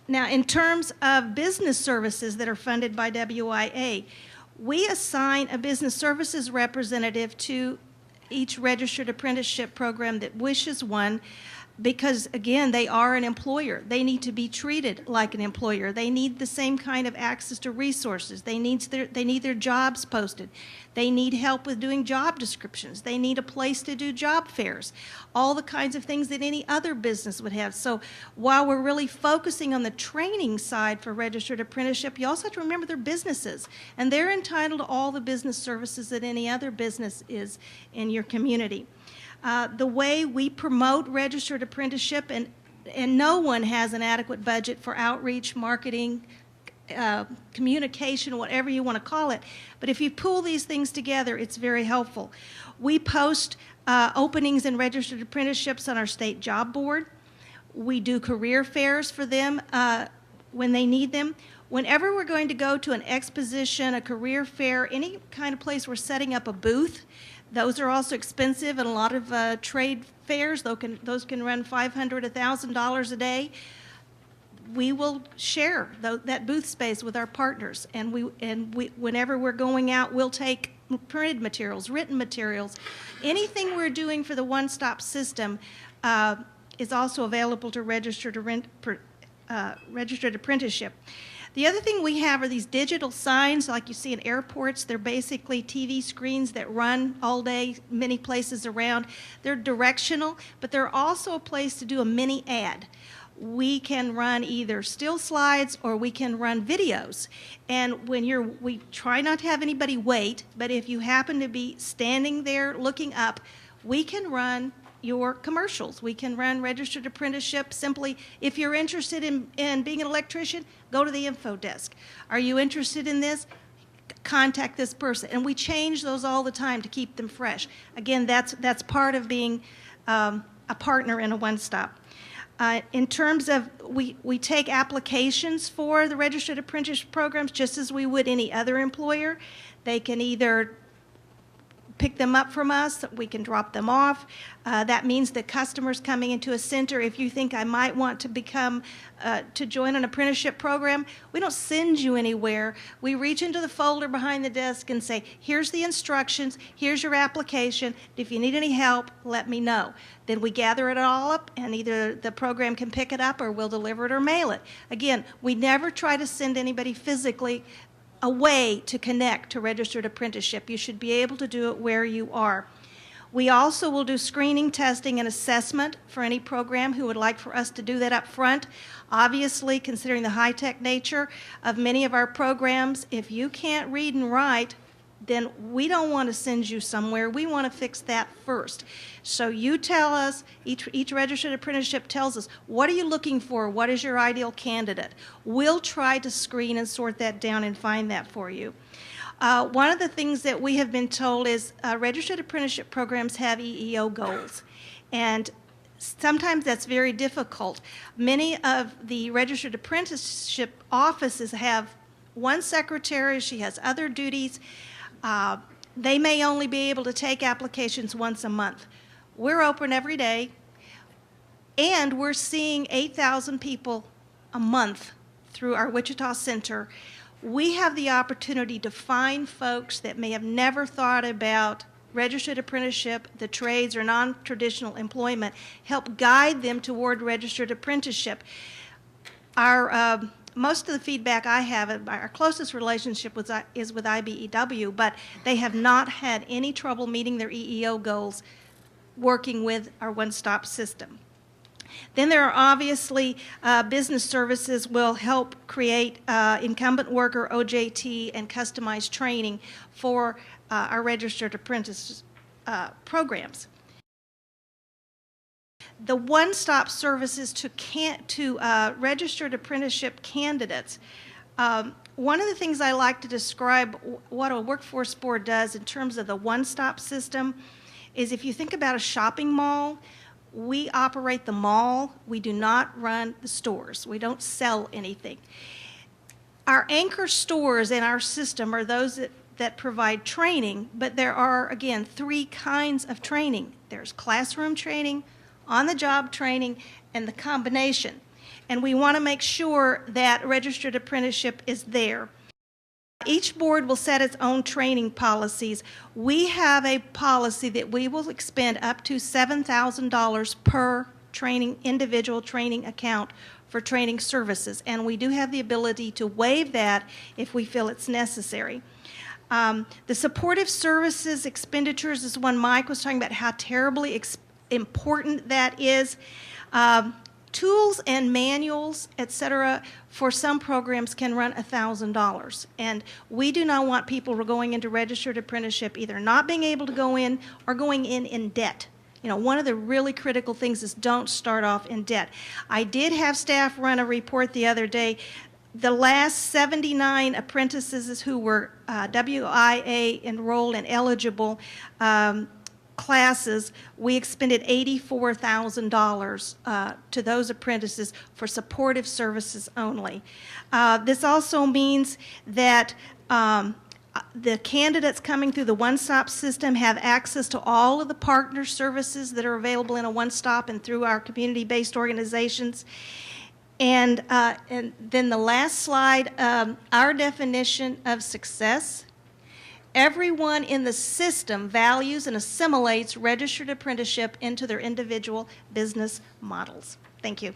Now, in terms of business services that are funded by WIA, we assign a business services representative to each registered apprenticeship program that wishes one, because again, they are an employer. They need to be treated like an employer. They need the same kind of access to resources. They need their jobs posted. They need help with doing job descriptions. They need a place to do job fairs, all the kinds of things that any other business would have. So while we're really focusing on the training side for registered apprenticeship, you also have to remember they're businesses, and they're entitled to all the business services that any other business is in your community. The way we promote registered apprenticeship, and no one has an adequate budget for outreach, marketing, communication, whatever you want to call it, but if you pull these things together, it's very helpful. We post openings in registered apprenticeships on our state job board. We do career fairs for them when they need them. Whenever we're going to go to an exposition, a career fair, any kind of place we're setting up a booth, those are also expensive, and a lot of trade fairs, those can run $500, $1,000 a day. We will share that booth space with our partners, and whenever we're going out, we'll take printed materials, written materials. Anything we're doing for the one-stop system is also available to registered apprenticeship. The other thing we have are these digital signs like you see in airports. They're basically TV screens that run all day, many places around. They're directional, but they're also a place to do a mini ad. We can run either still slides or we can run videos. And we try not to have anybody wait, but if you happen to be standing there looking up, we can run your commercials. We can run registered apprenticeship simply. If you're interested in being an electrician, go to the info desk. Are you interested in this? Contact this person. And we change those all the time to keep them fresh. Again, that's part of being a partner in a one-stop. In terms of, we take applications for the registered apprenticeship programs just as we would any other employer. They can either pick them up from us, we can drop them off. That means that customers coming into a center, if you think I might want to to join an apprenticeship program, we don't send you anywhere. We reach into the folder behind the desk and say, here's the instructions, here's your application. If you need any help, let me know. Then we gather it all up, and either the program can pick it up or we'll deliver it or mail it. Again, we never try to send anybody physically a way to connect to registered apprenticeship. You should be able to do it where you are. We also will do screening, testing, and assessment for any program who would like for us to do that up front. Obviously, considering the high-tech nature of many of our programs, if you can't read and write, then we don't want to send you somewhere. We want to fix that first. So you tell us, each registered apprenticeship tells us, what are you looking for? What is your ideal candidate? We'll try to screen and sort that down and find that for you. One of the things that we have been told is registered apprenticeship programs have EEO goals. And sometimes that's very difficult. Many of the registered apprenticeship offices have one secretary. She has other duties. They may only be able to take applications once a month. We're open every day, and we're seeing 8,000 people a month through our Wichita Center. We have the opportunity to find folks that may have never thought about registered apprenticeship, the trades, or non-traditional employment, help guide them toward registered apprenticeship. Most of the feedback I have, our closest relationship is with IBEW, but they have not had any trouble meeting their EEO goals working with our one-stop system. Then there are obviously business services will help create incumbent worker, OJT, and customized training for our registered apprentice programs. The one-stop services to registered apprenticeship candidates. One of the things I like to describe what a workforce board does in terms of the one-stop system is if you think about a shopping mall, we operate the mall. We do not run the stores. We don't sell anything. Our anchor stores in our system are those that provide training, but there are, again, 3 kinds of training. There's classroom training, on-the-job training, and the combination. and we want to make sure that registered apprenticeship is there. Each board will set its own training policies. We have a policy that we will expend up to $7,000 per individual training account for training services, and we do have the ability to waive that if we feel it's necessary. The supportive services expenditures is one Mike was talking about, how terribly important that is. Tools and manuals, etc., for some programs can run $1,000, and we do not want people who are going into registered apprenticeship either not being able to go in or going in debt. You know, one of the really critical things is don't start off in debt. I did have staff run a report the other day. The last 79 apprentices who were WIA enrolled and eligible classes, we expended $84,000 to those apprentices for supportive services only. This also means that the candidates coming through the one-stop system have access to all of the partner services that are available in a one-stop and through our community-based organizations. And then the last slide, our definition of success. Everyone in the system values and assimilates registered apprenticeship into their individual business models. Thank you.